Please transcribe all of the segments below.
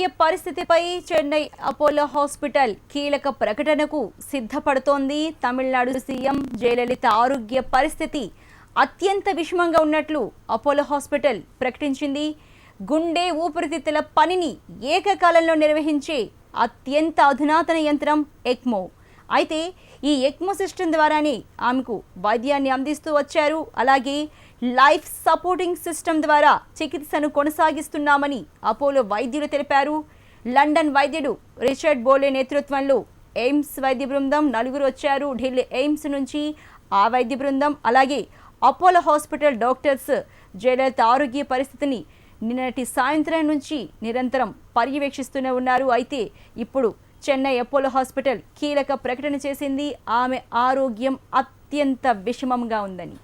ఆరోగ్య పరిస్థితిపై Chennai Apollo hospital కీలక ప్రకటనకు సిద్ధపడుతోంది. తమిళనాడు సీఎం జయలలిత ఆరోగ్య పరిస్థితి అత్యంత విషమంగా ఉన్నట్లు అపోలో హాస్పిటల్ ప్రకటించింది. గుండె ఊపిరితిత్తుల పనిని ఏకకాలంలో నిర్వహించే అత్యంత అధునాతన యంత్రం ఎక్మో. అయితే ఈ ఎక్మో సిస్టమ్ ద్వారానే ఆమెకు వైద్యాన్ని అందిస్తూ వచ్చారు. అలాగే లైఫ్ సపోర్టింగ్ సిస్టమ్ ద్వారా చికిత్సను కొనసాగిస్తున్నామని అపోలో వైద్యులు తెలిపారు. లండన్ వైద్యుడు రిచర్డ్ బోలే నేతృత్వంలో ఎయిమ్స్ వైద్య బృందం 4 వచ్చారు. ఢిల్లీ ఎయిమ్స్ నుంచి ఆ వైద్య బృందం, అలాగే అపోలో హాస్పిటల్ డాక్టర్స్ జయలలిత ఆరోగ్య పరిస్థితిని నిన్నటి సాయంత్రం నుంచి నిరంతరం పర్యవేక్షిస్తూనే ఉన్నారు. అయితే ఇప్పుడు చెన్నై అపోలో హాస్పిటల్ కీలక ప్రకటన చేసింది. ఆమె ఆరోగ్యం అత్యంత విషమంగా ఉందని.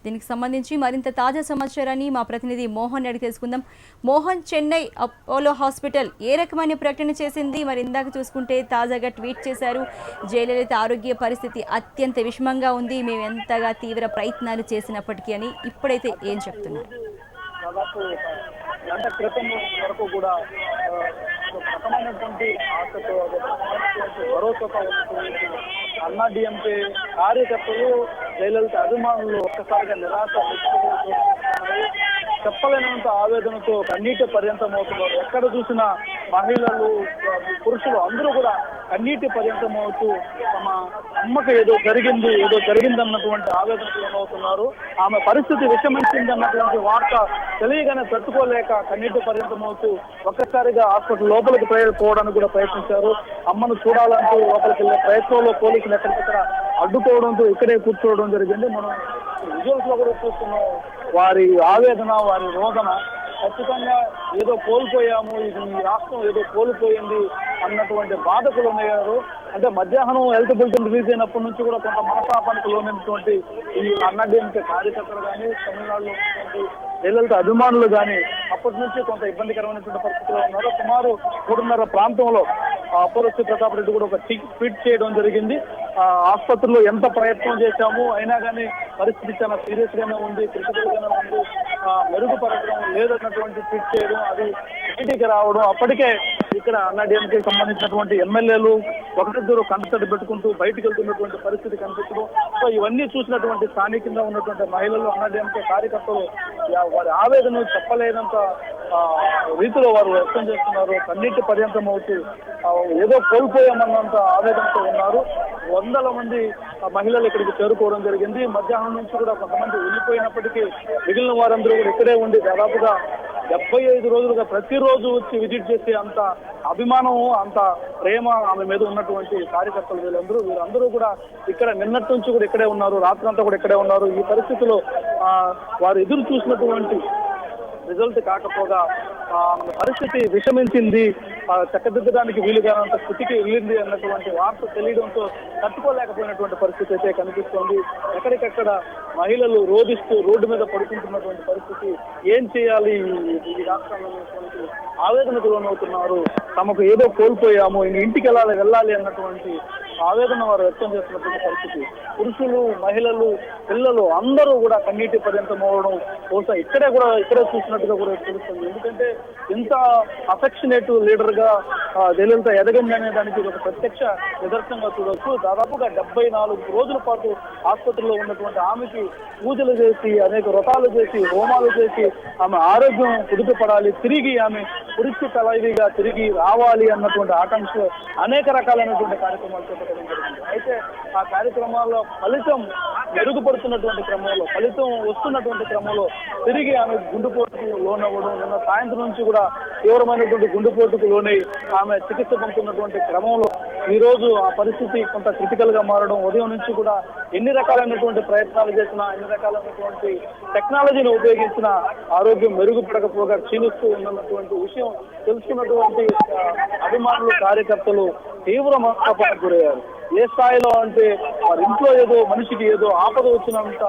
దీనికి సంబంధించి మరింత తాజా సమాచారాన్ని మా ప్రతినిధి మోహన్ అడిగి తెలుసుకుందాం. మోహన్, చెన్నై అపోలో హాస్పిటల్ ఏ రకమైన ప్రకటన చేసింది? మరి ఇందాక చూసుకుంటే తాజాగా ట్వీట్ చేశారు, జయలలిత ఆరోగ్య పరిస్థితి అత్యంత విషమంగా ఉంది, మేము ఎంతగా తీవ్ర ప్రయత్నాలు చేసినప్పటికీ అని. ఇప్పుడైతే ఏం చెప్తున్నారు? దాదాపు గంట క్రితం వరకు కూడా రకమైనటువంటి ఆశతో భరోసాతో అన్నా డిఎంకే కార్యకర్తలు జయలలిత అభిమానులు ఒక్కసారిగా నిరాశ చెప్పలేనంత ఆవేదనతో కన్నీటి పర్యంతం అవుతున్నారు. ఎక్కడ చూసినా మహిళలు, పురుషులు అందరూ కూడా కన్నీటి పర్యంతం అవుతూ తమ అమ్మకు ఏదో జరిగిందన్నటువంటి ఆవేదనకు లోనవుతున్నారు. ఆమె పరిస్థితి విషమించిందన్నటువంటి వార్త తెలియగానే తట్టుకోలేక కన్నీటి పర్యంతం అవుతూ ఒక్కసారిగా హాస్పిటల్ లోపలికి పోవడానికి కూడా ప్రయత్నించారు. అమ్మను చూడాలంటూ లోపలికి వెళ్లే ప్రయత్నంలో పోలీసులు ఎక్కడికక్కడ అడ్డుకోవడంతో ఇక్కడే కూర్చోవడం జరిగింది. మనం విజువల్స్ లో కూడా చూస్తున్నాం వారి ఆవేదన, వారి రోదన. ఖచ్చితంగా ఏదో కోల్పోయాము, ఇది ఈ రాష్ట్రం ఏదో కోల్పోయింది అన్నటువంటి బాధకులు ఉన్నారు. అంటే మధ్యాహ్నం హెల్త్ బులెటిన్ రిలీజ్ అయినప్పటి నుంచి కూడా కొంత మనస్తాపానికి లోనైనటువంటి ఈ అన్నాడీఎంకే కార్యకర్తలు కానీ, తమిళనాడులో ఉన్నటువంటి జయలలిత అభిమానులు కానీ అప్పటి నుంచి కొంత ఇబ్బందికరమైనటువంటి పరిస్థితిలో ఉన్నారు. సుమారు 3:30 ప్రాంతంలో అపోలో ప్రతాప్ రెడ్డి కూడా ఒక ట్వీట్ చేయడం జరిగింది. ఆసుపత్రిలో ఎంత ప్రయత్నం చేశాము, అయినా కానీ పరిస్థితి చాలా సీరియస్ గానే ఉంది, క్రిటికల్ గానే ఉంది, మెరుగుపరచడం లేదన్నటువంటి ట్వీట్ చేయడం, అది బయటికి రావడం. అప్పటికే ఇక్కడ అన్నాడీఎంకే సంబంధించినటువంటి ఎమ్మెల్యేలు ఒకరిద్దరు కంటతడి పెట్టుకుంటూ బయటకు వెళ్తున్నటువంటి పరిస్థితి కనిపించడం. సో ఇవన్నీ చూసినటువంటి స్థానికంగా ఉన్నటువంటి మహిళలు, అన్నాడీఎంకే కార్యకర్తలు వారి ఆవేదన చెప్పలేనంత రీతిలో వారు వ్యక్తం చేస్తున్నారు. కన్నీటి పర్యంతం అవుతూ ఏదో కోల్పోయామన్నంత ఆవేదనతో ఉన్నారు. 100 మంది మహిళలు ఇక్కడికి చేరుకోవడం జరిగింది. మధ్యాహ్నం నుంచి కూడా కొంతమంది వెళ్ళిపోయినప్పటికీ మిగిలిన వారందరూ కూడా ఇక్కడే ఉండి దాదాపుగా 75 రోజులుగా ప్రతిరోజు వచ్చి విజిట్ చేసే అంత అభిమానం, అంత ప్రేమ ఆమె మీద ఉన్నటువంటి కార్యకర్తలు వీరందరూ కూడా ఇక్కడ నిన్నటి నుంచి కూడా ఇక్కడే ఉన్నారు, రాత్రంతా కూడా ఇక్కడే ఉన్నారు. ఈ పరిస్థితిలో వారు ఎదురు చూసినటువంటి రిజల్ట్ కాకపోగా పరిస్థితి విషమించింది, చక్కదిద్దడానికి వీలుగానంత స్థితికి వెళ్ళింది అన్నటువంటి వార్త తెలియడంతో తట్టుకోలేకపోయినటువంటి పరిస్థితి అయితే కనిపిస్తోంది. ఎక్కడికక్కడ మహిళలు రోధిస్తూ రోడ్డు మీద పడుకుంటున్నటువంటి పరిస్థితి. ఏం చేయాలి ఈ రాష్ట్రంలో ఆవేదనకు లోనవుతున్నారు. తమకు ఏదో కోల్పోయాము, ఇంటికి వెళ్ళాలి అన్నటువంటి ఆవేదన వారు వ్యక్తం చేస్తున్నటువంటి పరిస్థితి. పురుషులు, మహిళలు, పిల్లలు అందరూ కూడా కన్నీటి పర్యంతం అవ్వడం బహుశా ఇక్కడే చూసినట్టుగా కూడా తెలుస్తుంది. ఎందుకంటే ఇంత అఫెక్షనేట్ లీడర్ గా జయలలిత ఎదగండి అనే దానికి ఒక ప్రత్యక్ష నిదర్శనంగా చూడవచ్చు. దాదాపుగా 74 రోజుల పాటు ఆసుపత్రిలో ఉన్నటువంటి ఆమెకి పూజలు చేసి, అనేక వ్రతాలు చేసి, హోమాలు చేసి ఆమె ఆరోగ్యం కుదుటపడాలి, తిరిగి ఆమె పురుషు తలైవిగా తిరిగి రావాలి అన్నటువంటి ఆకాంక్ష అనేక రకాలైనటువంటి కార్యక్రమాలు చేపట్టడం జరిగింది. అయితే ఆ కార్యక్రమాల్లో ఫలితం మెరుగుపడుతున్నటువంటి క్రమంలో, ఫలితం వస్తున్నటువంటి క్రమంలో తిరిగి ఆమె గుండెపోటుకు లోనవ్వడం, నిన్న సాయంత్రం నుంచి కూడా తీవ్రమైనటువంటి గుండెపోటుకు లోనై ఆమె చికిత్స పొందుతున్నటువంటి క్రమంలో ఈ రోజు ఆ పరిస్థితి కొంత క్రిటికల్ గా మారడం, ఉదయం నుంచి కూడా ఎన్ని రకాలైనటువంటి ప్రయత్నాలు చేసినా, ఎన్ని రకాలైనటువంటి టెక్నాలజీని ఉపయోగించిన ఆరోగ్యం మెరుగుపడకపోగా క్షీణిస్తూ ఉన్నటువంటి విషయం తెలుసుకున్నటువంటి అభిమానులు, కార్యకర్తలు తీవ్ర మనస్తాపానికి గురయ్యారు. ఏ స్థాయిలో అంటే వారి ఇంట్లో ఏదో మనిషికి ఏదో ఆపద వచ్చినంత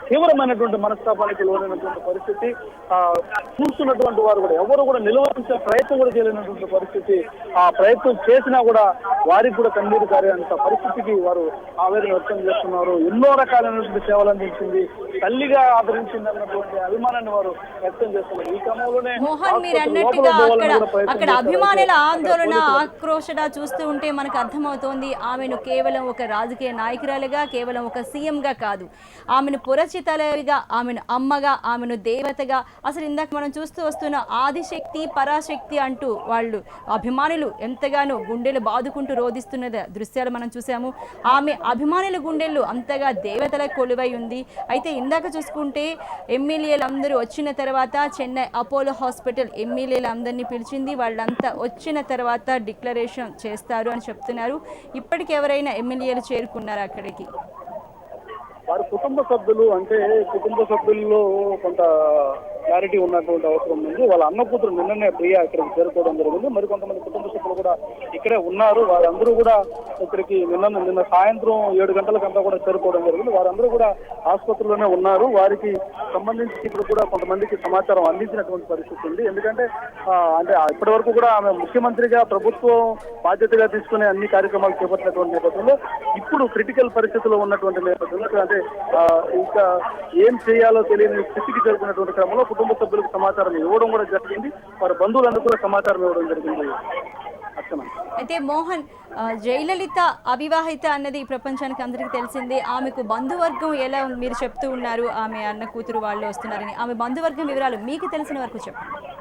తీవ్రమైనటువంటి మనస్తాపానికి లోనైనటువంటి పరిస్థితి. చూస్తున్నటువంటి వారు కూడా ఎవరు కూడా నిలువరించే ప్రయత్నం కూడా చేయలేనటువంటి పరిస్థితి. ఆ ప్రయత్నం చేసినా కూడా వారికి కూడా కన్నీరు కారేంత పరిస్థితికి వారు ఆవేదన వ్యక్తం చేస్తున్నారు. ఎన్నో రకాలైనటువంటి సేవలు అందించింది, తల్లిగా ఆదరించింది అన్నటువంటి అభిమానాన్ని వారు వ్యక్తం చేస్తున్నారు. ఈ క్రమంలోనే మోహన్, మీరు అన్నట్టుగా అక్కడ అభిమానుల ఆందోళన ఆక్రోషణ చూస్తూ ఉంటే మనకు అర్థమవుతోంది ఆమెను కేవలం ఒక రాజకీయ నాయకురాలుగా, కేవలం ఒక సీఎంగా కాదు, ఆమెను పురచితలవిగా, ఆమెను అమ్మగా, ఆమెను దేవతగా, అసలు ఇందాక మనం చూస్తూ వస్తున్న ఆదిశక్తి పరాశక్తి అంటూ వాళ్ళు అభిమానులు ఎంతగానో గుండెలు బాదుకుంటూ రోధిస్తున్న దృశ్యాలు మనం చూసాము. ఆమె అభిమానుల గుండెలు అంతగా దేవతల కొలువై ఉంది. అయితే ఇందాక చూసుకుంటే ఎమ్మెల్యేలు అందరూ వచ్చిన తర్వాత చెన్నై అపోలో హాస్పిటల్ ఎమ్మెల్యేలు అందరినీ పిలిచింది. వాళ్ళంతా వచ్చిన తర్వాత డిక్లరేషన్ చేస్తారు అని చెప్తున్నారు. ఇప్పటికి ఎవరైనా ఎమ్మెల్యేలు చేరుకున్నారా అక్కడికి? వారి కుటుంబ సభ్యులు, అంటే కుటుంబ సభ్యుల్లో కొంత క్లారిటీ ఉన్నటువంటి అవసరం ఉంది. వాళ్ళ అన్న కూతురు నిన్ననే ప్రియా ఇక్కడికి చేరుకోవడం జరిగింది. మరి కొంతమంది కుటుంబ సభ్యులు కూడా ఇక్కడే ఉన్నారు. వారందరూ కూడా ఇక్కడికి నిన్న సాయంత్రం 7 గంటలకంతా కూడా చేరుకోవడం జరిగింది. వారందరూ కూడా ఆసుపత్రిలోనే ఉన్నారు. వారికి సంబంధించి ఇప్పుడు కూడా కొంతమందికి సమాచారం అందించినటువంటి పరిస్థితి ఉంది. ఎందుకంటే అంటే ఇప్పటి వరకు కూడా ఆమె ముఖ్యమంత్రిగా ప్రభుత్వం బాధ్యతగా తీసుకునే అన్ని కార్యక్రమాలు చేపట్టినటువంటి నేపథ్యంలో ఇప్పుడు క్రిటికల్ పరిస్థితుల్లో ఉన్నటువంటి నేపథ్యంలో అంటే ఇంకా ఏం చేయాలో తెలియని స్థితికి చేరుకున్నటువంటి క్రమంలో కుటుంబ సభ్యులకు సమాచారం ఇవ్వడం కూడా జరిగింది. వారి బంధువులందరూ కూడా సమాచారం ఇవ్వడం జరిగింది. అయితే మోహన్, జయలలిత అవివాహిత అన్నది ప్రపంచానికి అందరికీ తెలిసిందే. ఆమెకు బంధువర్గం ఎలా మీరు చెప్తూ ఉన్నారు, ఆమె అన్న కూతురు వాళ్ళు వస్తున్నారని, ఆమె బంధువర్గం వివరాలు మీకు తెలిసిన వరకు చెప్పండి.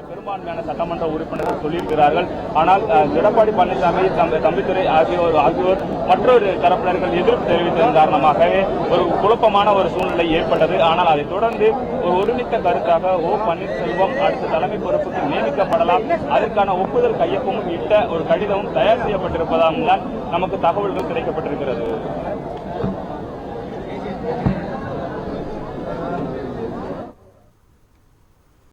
பெரும்பான்மையான சட்டமன்ற உறுப்பினர்கள் சொல்லியிருக்கிறார்கள். ஆனால் எடப்பாடி பழனிசாமி, தம்பிதுரை ஆகியோர் மற்றொரு தரப்பினர்கள் எதிர்ப்பு தெரிவித்ததன் காரணமாகவே ஒரு குழப்பமான ஒரு சூழ்நிலை ஏற்பட்டது. ஆனால் அதைத் தொடர்ந்து ஒரு ஒருமித்த கருத்தாக ஓ பன்னீர்செல்வம் அடுத்த தலைமை பொறுப்புக்கு நியமிக்கப்படலாம், அதற்கான ஒப்புதல் கையொப்பமும் இட்ட ஒரு கடிதமும் தயார் செய்யப்பட்டிருப்பதால் தான் நமக்கு தகவல்கள் கிடைக்கப்பட்டிருக்கிறது.